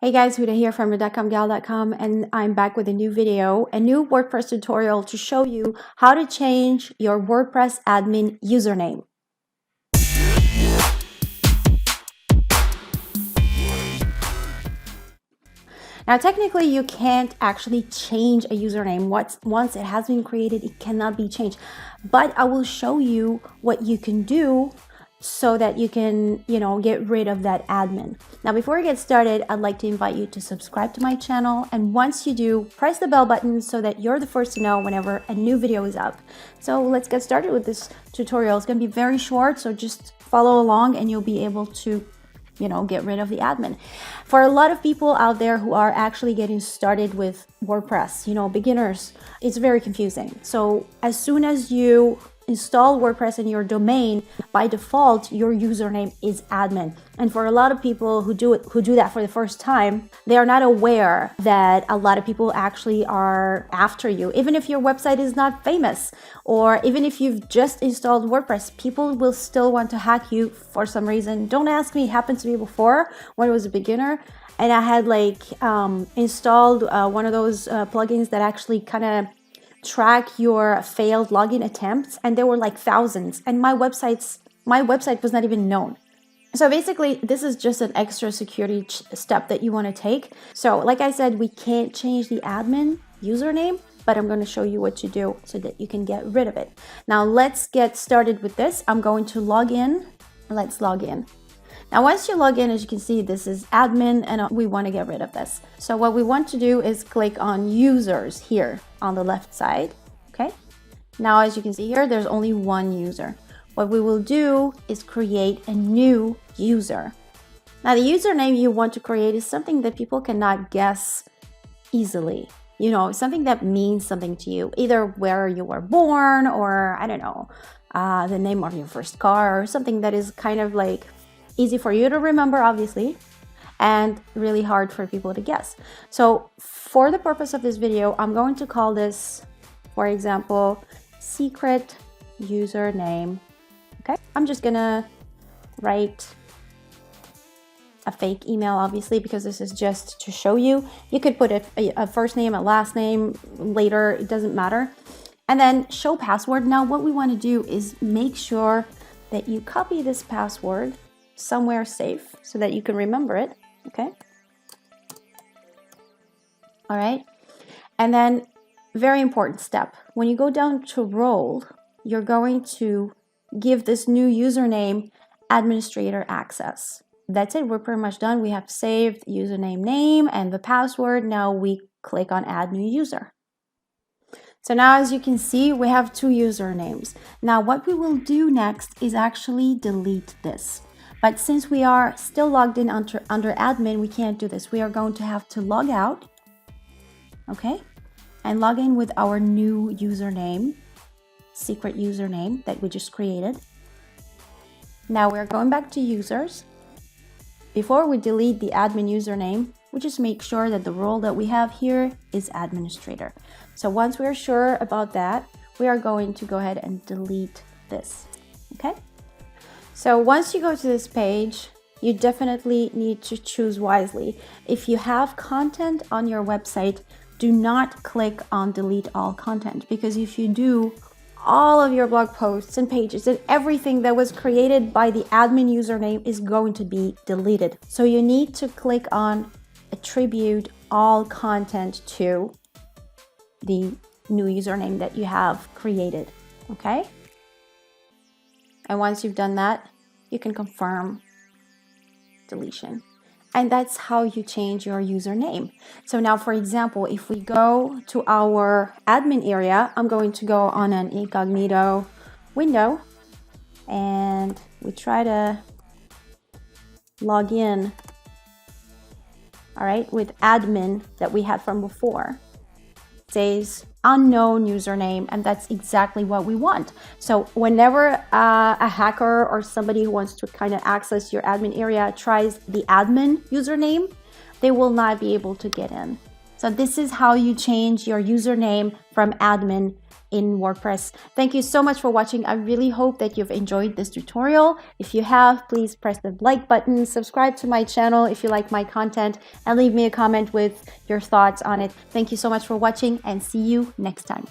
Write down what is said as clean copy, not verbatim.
Hey guys, Huda here from the.comgal.com, and I'm back with a new video, a new WordPress tutorial to show you how to change your WordPress admin username. Now, technically, you can't actually change a username. Once it has been created, it cannot be changed. But I will show you what you can do so that you can, get rid of that admin. Now, before we get started, I'd like to invite you to subscribe to my channel. And once you do, press the bell button so that you're the first to know whenever a new video is up. So let's get started with this tutorial. It's going to be very short, so just follow along and you'll be able to get rid of the admin. For a lot of people out there who are actually getting started with WordPress, beginners, it's very confusing. So as soon as you install WordPress in your domain, by default, your username is admin. And for a lot of people who do that for the first time, they are not aware that a lot of people actually are after you. Even if your website is not famous, or even if you've just installed WordPress, people will still want to hack you for some reason. Don't ask me, it happened to me before when I was a beginner. And I had installed one of those plugins that actually kind of track your failed login attempts, and there were like thousands, and my website was not even known. So basically, this is just an extra security step that you want to take. So like I said, we can't change the admin username, but I'm going to show you what to do so that you can get rid of it. Now let's get started with this. I'm going to log in. Let's log in. Now, once you log in, as you can see, this is admin, and we want to get rid of this. So what we want to do is click on users here on the left side. Okay. Now, as you can see here, there's only one user. What we will do is create a new user. Now, the username you want to create is something that people cannot guess easily. Something that means something to you, either where you were born, or I don't know, the name of your first car, or something that is kind of like easy for you to remember, obviously, and really hard for people to guess. So for the purpose of this video, I'm going to call this, for example, secret username. Okay, I'm just gonna write a fake email, obviously, because this is just to show you. You could put a first name, a last name later, it doesn't matter. And then show password. Now what we want to do is make sure that you copy this password somewhere safe so that you can remember it. Okay. All right. And then very important step. When you go down to role, you're going to give this new username administrator access. That's it. We're pretty much done. We have saved username name and the password. Now we click on add new user. So now, as you can see, we have two usernames. Now what we will do next is actually delete this. But since we are still logged in under admin, we can't do this. We are going to have to log out, okay, and log in with our new username, secret username that we just created. Now we're going back to users. Before we delete the admin username, we just make sure that the role that we have here is administrator. So once we're sure about that, we are going to go ahead and delete this, okay? So once you go to this page, you definitely need to choose wisely. If you have content on your website, do not click on delete all content, because if you do, all of your blog posts and pages and everything that was created by the admin username is going to be deleted. So you need to click on attribute all content to the new username that you have created, okay? And once you've done that, you can confirm deletion. And that's how you change your username. So now, for example, if we go to our admin area, I'm going to go on an incognito window and we try to log in, all right, with admin that we had from before. It says unknown username, and that's exactly what we want. So whenever a hacker or somebody who wants to kind of access your admin area tries the admin username, they will not be able to get in. So this is how you change your username from admin in WordPress. Thank you so much for watching. I really hope that you've enjoyed this tutorial. If you have, please press the like button, subscribe to my channel if you like my content, and leave me a comment with your thoughts on it. Thank you so much for watching, and see you next time.